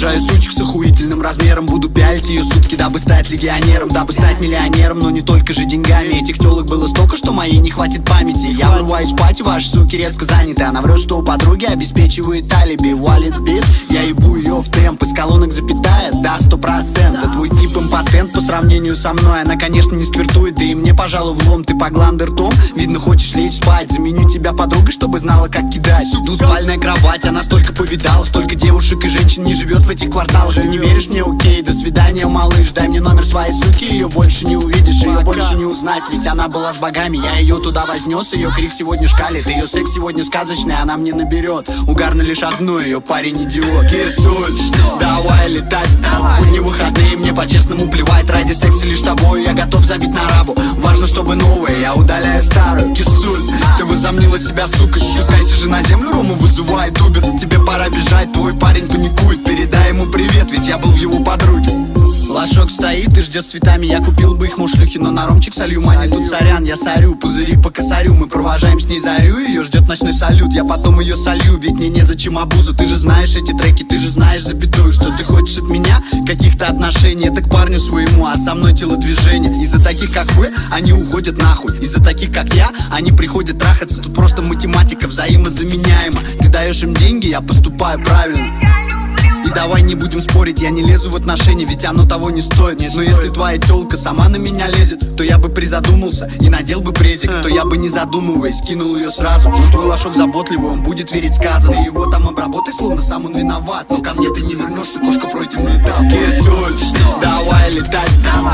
Обожаю сучек с охуительным размером. Буду пялить ее сутки, дабы стать легионером, дабы стать миллионером, но не только же деньгами. Этих тёлок было столько, что моей не хватит памяти. Я врываюсь в пати, ваши суки резко заняты. Она врет, что у подруги обеспечивает алиби. Валит бит, я ебу ее в темп. Из колонок запитает, да, 100%. Твой тип импотент по сравнению со мной. Она, конечно, не сквертует, да и мне, пожалуй, влом. Ты по гланды ртом, видно, хочешь лечь спать. Заменю тебя подругой, чтобы знала, как кидать. Двуспальная кровать, она столько повидала. Столько девушек и женщин не живет в этих кварталах. Ты не веришь мне, окей, до свидания, малыш. Дай мне номер своей суки, ее больше не увидишь, ее больше не узнать. Ведь она была с богами, я ее туда вознес. Ее крик сегодня шкалит, ее секс сегодня сказочный. Она мне наберет, угарно лишь одно, ее парень идиот. Кисуль, давай летать, будни выходные, мне по-честному плевать. Ради секса лишь тобой я готов забить на рабу. Важно, чтобы новое, я удаляю старую. Кисуль, ты возомнила себя сукой. Спускайся же на землю, Рому вызывает Убер. Тебе пора бежать, твой парень паникует. Передай ему привет, ведь я был в его подруге. Лошок стоит и ждет цветами. Я купил бы их мушлюхи, но на ромчик солью. Мани тут сорян, я сорю, пузыри по косарю. Мы провожаем с ней зарю, ее ждет ночной салют. Я потом ее солью, ведь мне незачем обузу. Ты же знаешь эти треки, ты же знаешь запятую. Что ты хочешь от меня? Каких-то отношений. Это к парню своему, а со мной телодвижение. Из-за таких как вы, они уходят нахуй. Из-за таких как я, они приходят трахаться. Тут просто математика взаимозаменяема. Ты даешь им деньги, я поступаю правильно. И давай не будем спорить, я не лезу в отношения, ведь оно того не стоит. Но если твоя тёлка сама на меня лезет, то я бы призадумался и надел бы презик. То я бы не задумываясь кинул ее сразу. Но твой лошок заботливый, он будет верить сказанное. Ты его там обработай, словно сам он виноват. Но ко мне ты не вернешься, кошка, пройденный этап. Кисуль, давай летать,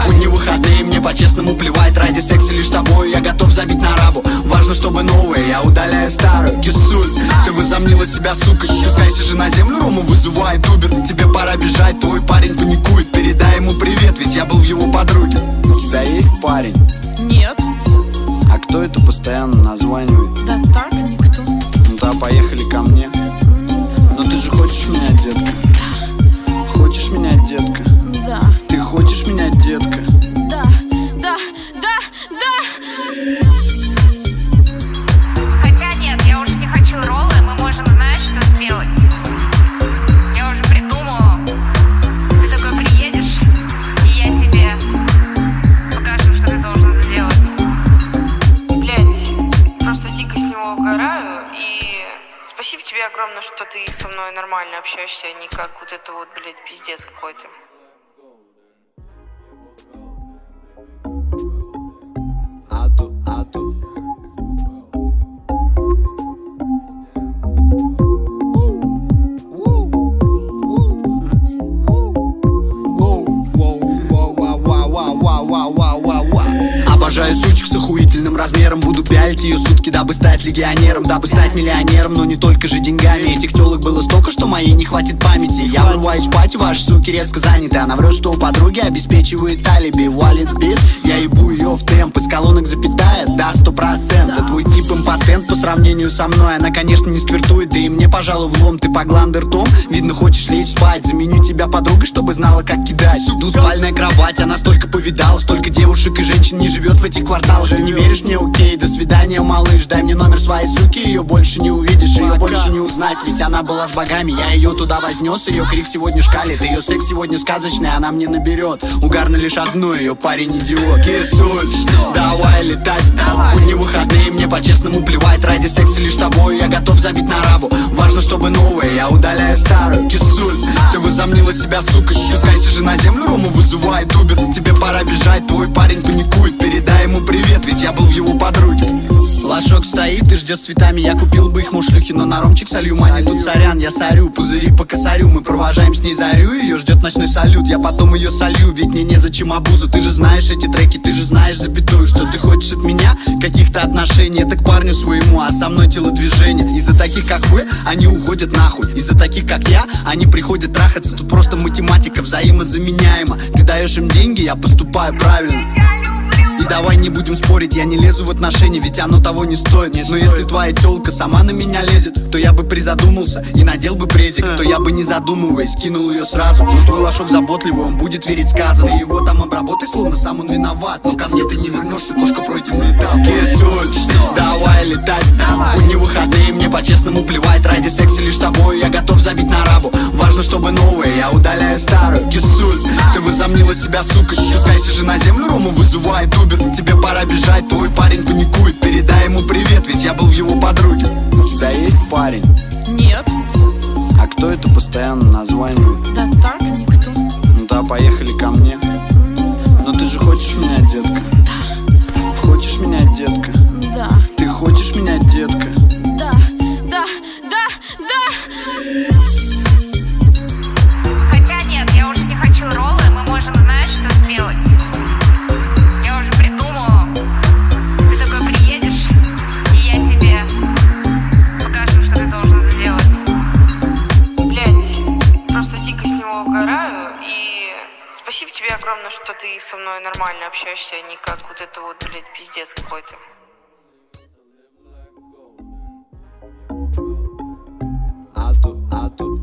будни выходные, мне по-честному плевать. Ради секса лишь тобой я готов забить на рабу. Важно, чтобы новое, я удаляю старую. Кисуль, ты возомнила себя сукой. Спускайся же на землю, Рому вызывает Убер. Тебе пора бежать, твой парень паникует. Передай ему привет, ведь я был в его подруге. У тебя есть парень? Нет. А кто это постоянно названивает? Да так, никто. Ну да, поехали ко мне. Но ты же хочешь меня, детка? Да. Хочешь меня, детка? Да. Ты хочешь меня, детка? Да, да, да, да. Хотя нет, я уже не хочу роллы, мы можем, знаешь, что сделать? Я уже придумала. Ты такой приедешь, и я тебе покажу, что ты должен сделать. Блять, просто дико с него угораю, и спасибо тебе огромное, что ты со мной нормально общаешься, а не как вот это вот, блять, пиздец какой-то. Ату. Обожаю сучек с охуительным размером. Буду пялить ее сутки, дабы стать легионером, дабы стать миллионером, но не только же деньгами. Этих тёлок было столько, что моей не хватит памяти. Я врываюсь в пати, ваши суки резко заняты. Она врет, что у подруги обеспечивает алиби. Валит бит, я ебу ее в темп. Из колонок запитает, да, 100%. Твой тип импотент по сравнению со мной. Она, конечно, не сквертует, да и мне, пожалуй, влом. Ты по гланды ртом, видно, хочешь лечь спать. Заменю тебя подругой, чтобы знала, как кидать. Двуспальная кровать, она столько повидала. Столько девушек и женщин не живет в этих кварталах. Ты не веришь мне, окей, до свидания, малыш. Дай мне номер своей суки, ее больше не увидишь, ее больше не узнать. Ведь она была с богами, я ее туда вознес. Ее крик сегодня шкалит, ее секс сегодня сказочный. Она мне наберет, угарно лишь одно, ее парень идиот. Кисуль, давай летать, будни выходные, мне по-честному плевать. Ради секса лишь тобой я готов забить на рабу. Важно, чтобы новое, я удаляю старую. Кисуль, ты возомнила себя сукой. Спускайся же на землю, Рому вызывает Убер. Тебе пора бежать, твой парень паникует. Передай ему привет, ведь я был в его подруге. Лошок стоит и ждет цветами. Я купил бы их мушлюхи, но на ромчик солью. Мани тут сорян, я сорю, пузыри по косарю. Мы провожаем с ней зарю, ее ждет ночной салют. Я потом ее солью, ведь мне незачем обузу. Ты же знаешь эти треки, ты же знаешь запятую. Что ты хочешь от меня? Каких-то отношений. Это к парню своему, а со мной телодвижение. Из-за таких как вы, они уходят нахуй. Из-за таких как я, они приходят трахаться. Тут просто математика взаимозаменяема. Ты даешь им деньги, я поступаю правильно. И И давай не будем спорить, я не лезу в отношения, ведь оно того не стоит. Но если твоя тёлка сама на меня лезет, то я бы призадумался и надел бы презик. То я бы не задумываясь кинул ее сразу. Но твой лошок заботливый, он будет верить сказанное. Его там обработай, словно сам он виноват. Но ко мне ты не вернешься, кошка, пройденный этап. Кисуль, давай летать. Будни выходные, мне по-честному плевать. Ради секса лишь тобой я готов забить на рабу. Важно, чтобы новое, я удаляю старую. Кисуль, ты возомнила себя сукой. Спускайся же на землю, Рому вызывает Убер. Тебе пора бежать, твой парень паникует. Передай ему привет, ведь я был в его подруге. У тебя есть парень? Нет. А кто это постоянно названивает? Да так, никто. Ну да, поехали ко мне. Но ты же хочешь меня, детка? Да. Хочешь меня, детка? Да. Ты хочешь меня, детка? Да, да, да, да. Хотя нет, я уже не хочу роллы, мы можем, знаешь, что сделать? Я уже придумала. Ты такой приедешь, и я тебе покажу, что ты должен сделать. Блять, просто дико с него угораю, и спасибо тебе огромное, что ты со мной нормально общаешься, а не как вот это вот, блядь, пиздец какой-то. Ату.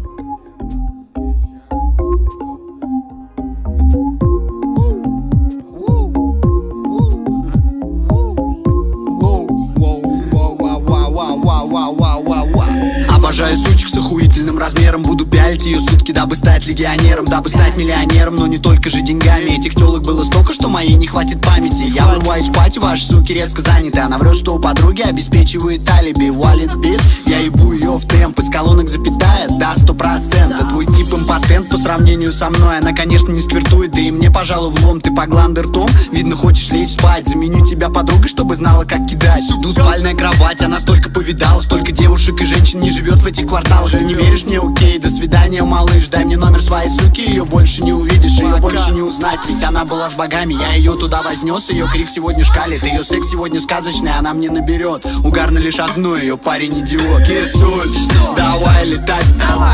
Обожаю сучек с охуительным размером. Буду пялить ее сутки, дабы стать легионером, дабы стать миллионером, но не только же деньгами. Этих тёлок было столько, что моей не хватит памяти. Я врываюсь в пати, ваши суки резко заняты. Она врет, что у подруги обеспечивает алиби. Валит бит, я ебу ее в темп. Из колонок запитает, да, 100%. Твой тип импотент по сравнению со мной. Она, конечно, не сквертует, да и мне, пожалуй, влом. Ты по гландер ртом, видно, хочешь лечь спать. Заменю тебя подругой, чтобы знала, как кидать. Двуспальная кровать, она столько повидала. Столько девушек и женщин не живет в этих кварталах. Ты не веришь мне, окей, до свидания, малыш. Дай мне номер своей суки, ее больше не увидишь, ее больше не узнать. Ведь она была с богами, я ее туда вознес. Ее крик сегодня шкалит, ее секс сегодня сказочный, она мне наберет. Угарно лишь одно, ее парень идиот. Кисуль, давай летать.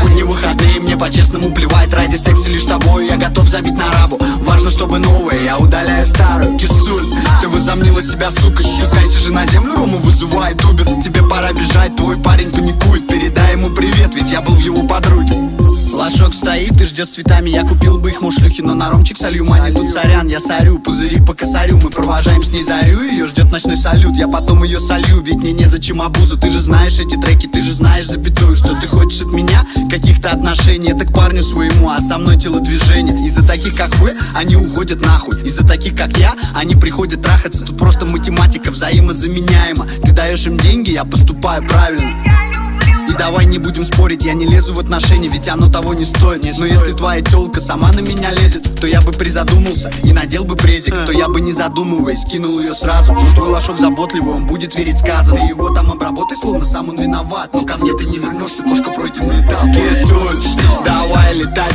Будни выходные, мне по-честному плевать. Ради секса лишь тобой я готов забить на рабу. Важно, чтобы новое, я удаляю старую. Кисуль, ты возомнила себя сукой. Спускайся же на землю, Рому вызывает Убер. Тебе пора бежать, твой парень паникует. Передай ему привет, ведь я был в его подруге. Лошок стоит и ждет цветами. Я купил бы их мушлюхи, но на ромчик солью. Мани тут сорян, я сорю, пузыри по косарю. Мы провожаем с ней зарю, ее ждет ночной салют. Я потом ее солью, ведь мне незачем обузу. Ты же знаешь эти треки, ты же знаешь запятую. Что ты хочешь от меня? Каких-то отношений. Это к парню своему, а со мной телодвижение. Из-за таких, как вы, они уходят нахуй. Из-за таких, как я, они приходят трахаться. Тут просто математика взаимозаменяема. Ты даешь им деньги, я поступаю правильно. И давай не будем спорить, я не лезу в отношения, ведь оно того не стоит. Но если твоя тёлка сама на меня лезет, то я бы призадумался и надел бы презик. То я бы не задумываясь кинул ее сразу. Но твой лошок заботливый, он будет верить сказанное. Его там обработай, словно сам он виноват. Но ко мне ты не вернешься, кошка, пройденный этап. Кисуль, давай летать.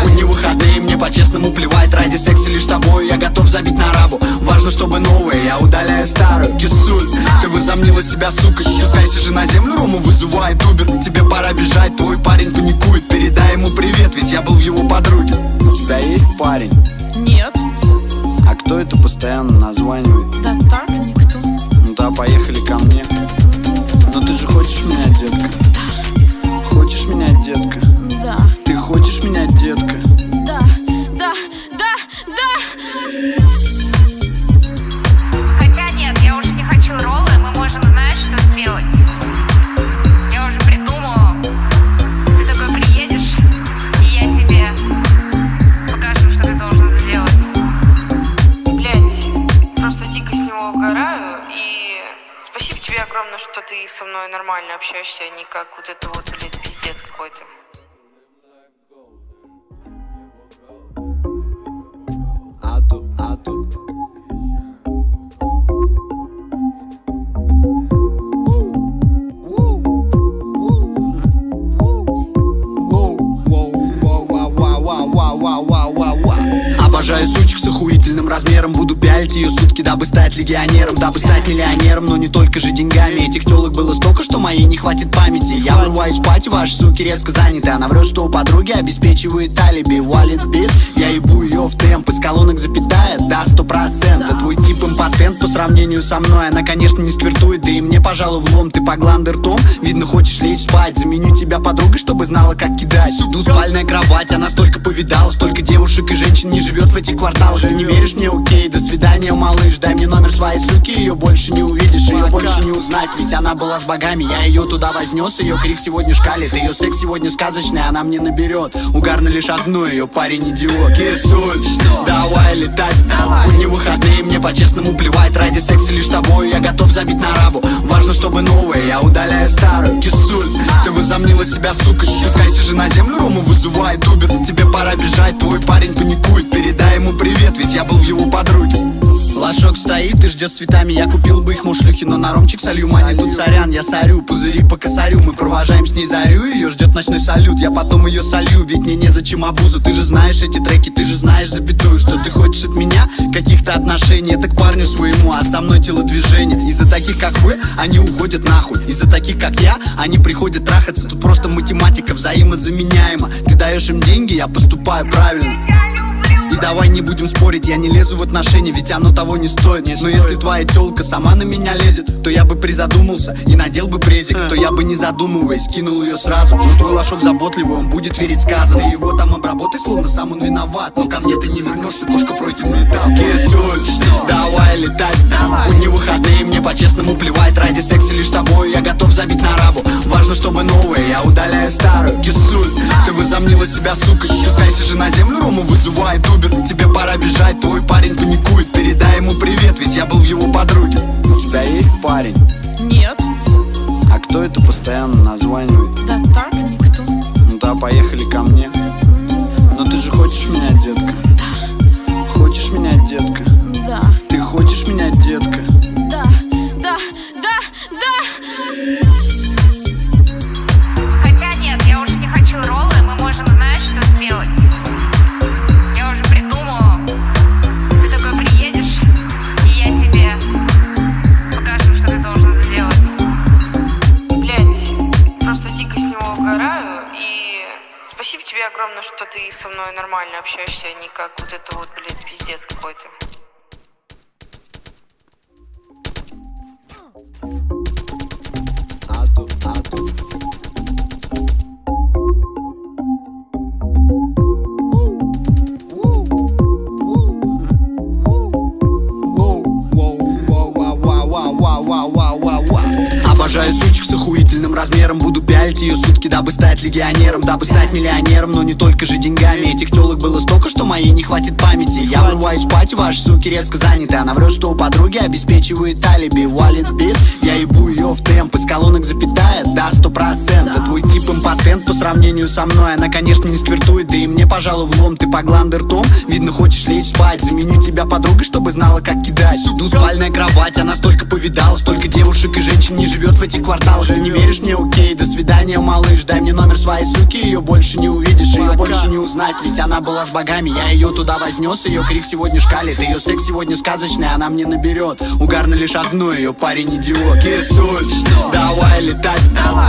Будни выходные, мне по-честному плевать. Ради секса лишь тобой я готов забить на рабу. Важно, чтобы новое, я удаляю старую. Кисуль, ты возомнила себя сукой. Спускайся же на землю, Рому вызывает Убер. Тебе пора бежать, твой парень паникует. Передай ему привет, ведь я был в его подруге. У тебя есть парень? Нет. А кто это постоянно названивает? Да так, никто. Ну да, поехали ко мне. Но ты же хочешь меня, детка? Да. Хочешь меня, детка? Да. Ты хочешь меня, детка? Да, да, да, да. Хотя нет, я уже не хочу роллы, мы можем, знаешь, что сделать? Я уже придумала. Ты такой приедешь, и я тебе покажу, что ты должен сделать. Блять, просто дико с него угораю, и спасибо тебе огромное, что ты со мной нормально общаешься, а не как вот это вот, блядь, пиздец какой-то. Ату. Обожаю сучек с охуительным размером. Буду пялить ее сутки, дабы стать легионером, дабы стать миллионером, но не только же деньгами. Этих телок было столько, что моей не хватит памяти. Я врываюсь в пати, ваши суки резко заняты. Она врет, что у подруги обеспечивает алиби. Валит бит, я ебу ее в темп. Из колонок запитает, да, 100%. Твой тип импотент по сравнению со мной. Она, конечно, не сквертует, да и мне, пожалуй, влом. Ты поглан ртом, видно, хочешь лечь спать. Заменю тебя подругой, чтобы знала, как кидать. Двуспальная кровать, она столько повидала. Столько девушек и женщин не живет в этих кварталах. Ты не веришь мне, окей, до свидания, малыш. Дай мне номер своей суки, ее больше не увидишь, ее больше не узнать. Ведь она была с богами, я ее туда вознес. Ее крик сегодня шкалит, ее секс сегодня сказочный, она мне наберет. Угарно лишь одно, ее парень идиот. Кисуль, давай летать. Будни выходные, мне по-честному плевать. Ради секса лишь тобой я готов забить на рабу. Важно, чтобы новое, я удаляю старую. Кисуль, ты возомнила себя сукой. Спускайся же на землю, Рому вызывает Убер. Тебе пора бежать, твой парень паникует. Передай ему привет, ведь я был в его подруге. Лошок стоит и ждет цветами. Я купил бы их мушлюхи, но на ромчик солью. Мани тут сорян, я сорю, пузыри по косарю. Мы провожаем с ней зарю, ее ждет ночной салют. Я потом ее солью, ведь мне незачем обузу. Ты же знаешь эти треки, ты же знаешь запятую. Что ты хочешь от меня? Каких-то отношений. Это к парню своему, а со мной телодвижение. Из-за таких как вы, они уходят нахуй. Из-за таких как я, они приходят трахаться. Тут просто математика взаимозаменяема. Ты даешь им деньги, я поступаю правильно. И давай не будем спорить, я не лезу в отношения, ведь оно того не стоит. Но если твоя тёлка сама на меня лезет, то я бы призадумался и надел бы презик. То я бы не задумываясь кинул ее сразу. Но твой лошок заботливый, он будет верить сказанное. Его там обработай, словно сам он виноват. Но ко мне ты не вернешься, кошка, пройденный этап. Кисуль, давай летать. Будни выходные, мне по-честному плевать. Ради секса лишь тобой я готов забить на рабу. Важно, чтобы новое, я удаляю старую. Кисуль, ты возомнила себя сукой. Спускайся же на землю, Рому вызывает Убер. Тебе пора бежать, твой парень паникует. Передай ему привет, ведь я был в его подруге. У тебя есть парень? Нет. А кто это постоянно названивает? Да так, никто. Ну да, поехали ко мне. Но ты же хочешь меня, детка? Да. Хочешь меня, детка? Да. Ты хочешь меня, детка? Да, да, да, да. Хотя нет, я уже не хочу роллы, мы можем, знаешь, что сделать? Я уже придумала. Ты такой приедешь, и я тебе покажу, что ты должен сделать. Блять, просто дико с него угораю. И спасибо тебе огромное, что ты со мной нормально общаешься, а не как вот это вот, блядь, пиздец какой-то. Обожаю сучек с охуительным размером. Буду пялить ее сутки, дабы стать легионером, дабы стать миллионером, но не только же деньгами. Этих телок было столько, что моей не хватит памяти. Я врываюсь в пати, ваши суки резко заняты. Она врет, что у подруги обеспечивает алиби. Валит бит, я ебу ее в темп. Из колонок запитает, да, 100%. Твой тип импотент по сравнению со мной. Она, конечно, не сквертует, да и мне, пожалуй, влом. Ты поглан ртом, видно, хочешь лечь спать. Заменю тебя подругой, чтобы знала, как кидать. Двуспальная кровать, она столько повидала. Столько девушек и женщин не живет в этих кварталах. Ты не веришь мне, окей, до свидания, малыш. Дай мне номер своей суки, ее больше не увидишь, ее больше не узнать. Ведь она была с богами, я ее туда вознес. Ее крик сегодня шкалит, ее секс сегодня сказочный, она мне наберет. Угарно лишь одно, ее парень идиот. Кисуль, давай летать.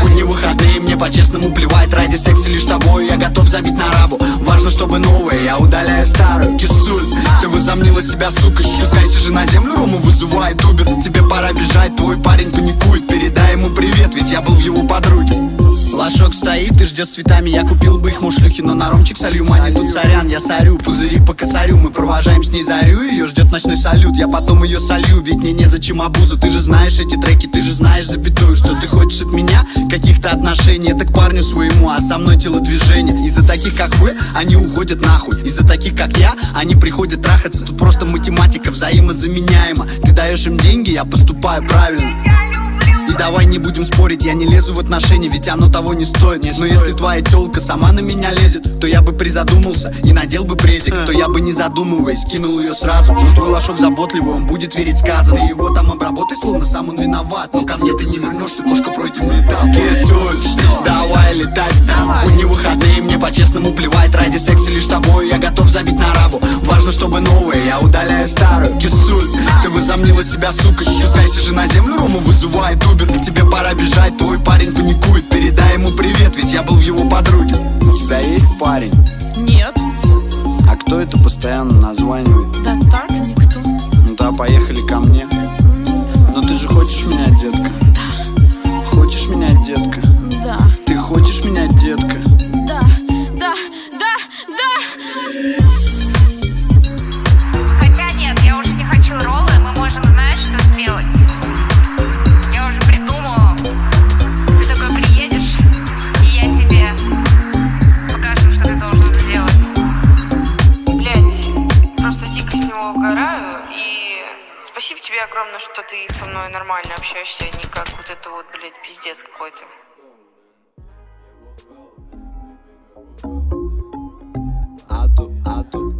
Будни выходные, мне по-честному плевать. Ради секса лишь тобой я готов забить на рабу. Важно, чтобы новое, я удаляю старую. Кисуль, ты возомнила себя сукой. Спускайся же на землю, Рому вызывает Убер. Тебе пора бежать, твой парень паникует. Передай ему привет, ведь я был в его подруге. Лошок стоит и ждет цветами. Я купил бы их мушлюхи, но на ромчик солью. Мани тут сорян, я сорю, пузыри по косарю. Мы провожаем с ней зарю, ее ждет ночной салют. Я потом ее солью, ведь мне незачем обузу. Ты же знаешь эти треки, ты же знаешь запятую. Что ты хочешь от меня? Каких-то отношений. Это к парню своему, а со мной телодвижение. Из-за таких как вы, они уходят нахуй. Из-за таких как я, они приходят трахаться. Тут просто математика взаимозаменяема. Ты даешь им деньги, я поступаю правильно. И давай не будем спорить, я не лезу в отношения, ведь оно того не стоит. Но если твоя тёлка сама на меня лезет, то я бы призадумался и надел бы презик. То я бы не задумываясь кинул ее сразу. Но твой лошок заботливый, он будет верить сказанное. Его там обработай, словно сам он виноват. Но ко мне ты не вернешься, кошка, пройденный этап. Кисуль, давай летать. Будни выходные, мне по-честному плевать. Ради секса лишь тобой я готов забить на рабу. Важно, чтобы новое, я удаляю старую. Кисуль, ты возомнила себя сукой. Спускайся же на землю, Рому вызывает Убер. Тебе пора бежать, твой парень паникует. Передай ему привет, ведь я был в его подруге. У тебя есть парень? Нет. А кто это постоянно названивает? Да так, никто. Ну да, поехали ко мне. Но ты же хочешь менять, детка? Да. Хочешь менять, детка? Да. Ты хочешь менять, детка? Да. Да. Да. Да. Хотя нет, я уже не хочу роллы, мы можем, знаешь, что сделать? Я уже придумала. Ты такой приедешь, и я тебе покажу, что ты должен сделать. Блять, просто дико с него угораю. И спасибо тебе огромное, что ты со мной нормально общаешься, а не как вот это вот, блять, пиздец какой-то. Ату.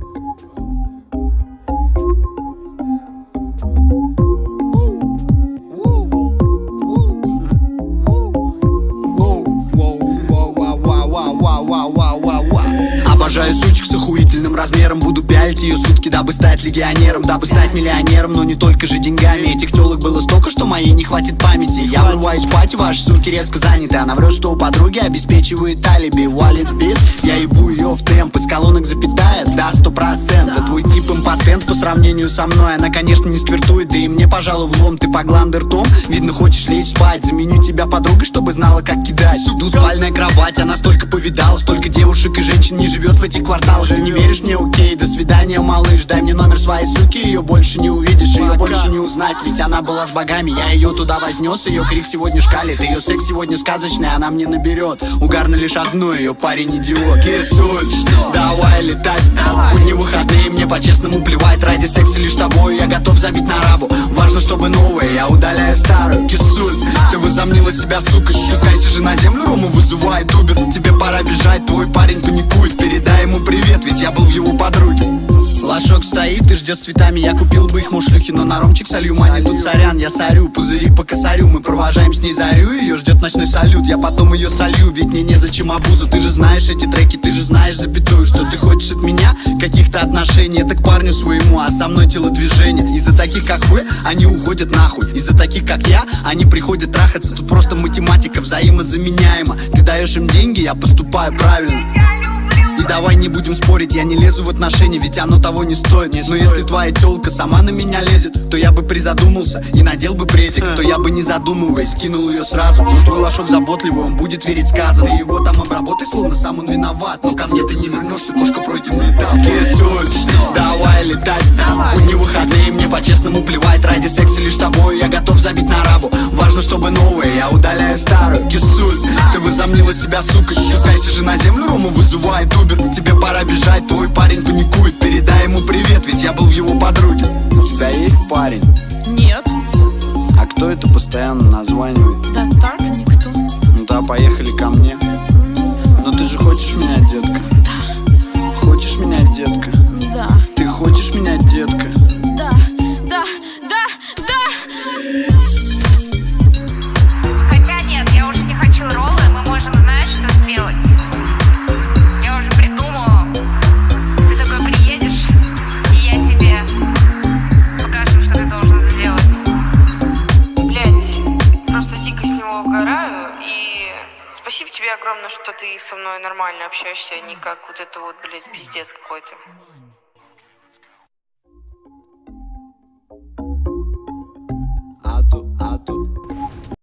Обожаю сучек с охуительным размером. Буду пялить ее сутки, дабы стать легионером, дабы стать миллионером, но не только же деньгами. Этих телок было столько, что моей не хватит памяти. Я врываюсь в пати, ваши суки резко заняты. Она врет, что у подруги обеспечивает алиби. Валит бит, я ебу ее в темп. Из колонок запитает, да, 100%. Твой тип импотент по сравнению со мной. Она, конечно, не сквертует, да и мне, пожалуй, влом. Ты по гланды ртом, видно, хочешь лечь спать. Заменю тебя подругой, чтобы знала, как кидать. Двуспальная кровать, она столько повидала. Столько девушек и женщин не живет в этих кварталах. Ты не веришь мне, окей, до свидания, малыш. Дай мне номер своей суки, ее больше не увидишь, ее больше не узнать. Ведь она была с богами, я ее туда вознес. Ее крик сегодня шкалит, ее секс сегодня сказочный, она мне наберет. Угарно лишь одно, ее парень идиот. Кисуль, давай летать. Будни выходные, мне по-честному плевать. Ради секса лишь тобой я готов забить на рабу. Важно, чтобы новое, я удаляю старую. Кисуль, ты возомнила себя сукой. Спускайся же на землю, Рому вызывает Убер. Тебе пора бежать, твой парень паникует. Передай ему привет, ведь я был в его подруге. Лошок стоит и ждет цветами. Я купил бы их мушлюхи, но на ромчик солью. Мани тут сорян, я сорю, пузыри по косарю. Мы провожаем с ней зарю, ее ждет ночной салют. Я потом ее солью, ведь мне незачем обузу. Ты же знаешь эти треки, ты же знаешь запятую. Что ты хочешь от меня? Каких-то отношений. Это к парню своему, а со мной телодвижение. Из-за таких, как вы, они уходят нахуй. Из-за таких, как я, они приходят трахаться. Тут просто математика взаимозаменяема. Ты даешь им деньги, я поступаю правильно. И давай не будем спорить, я не лезу в отношения, ведь оно того не стоит. Но если твоя тёлка сама на меня лезет, то я бы призадумался и надел бы презик. То я бы не задумываясь скинул ее сразу. Но твой лошок заботливый, он будет верить сказано. И его там обработай, словно сам он виноват. Но ко мне ты не вернешься, кошка, пройденный этап. Кисуль, давай летать. Будни выходные, мне по-честному плевать. Ради секса лишь тобой я готов забить на рабу. Важно, чтобы новое, я удаляю старую. Кисуль, ты возомнила себя сукой. Спускайся же на землю, Рому вызывает Убер. Тебе пора бежать, твой парень паникует. Передай ему привет, ведь я был в его подруге. У тебя есть парень? Нет. А кто это постоянно названивает? Да так, никто. Ну да, поехали ко мне. Но ты же хочешь менять, детка? Да. Хочешь менять, детка? Да. Ты хочешь менять, детка? Да. Да. Да. Да. Хотя нет, я уже не хочу роллы, мы можем, знаешь, что сделать? Я уже придумала. Ты такой приедешь, и я тебе покажу, что ты должен сделать. Блять, просто дико с него угораю. И спасибо тебе огромное, что ты со мной нормально общаешься, а не как вот это вот, блять, пиздец какой-то.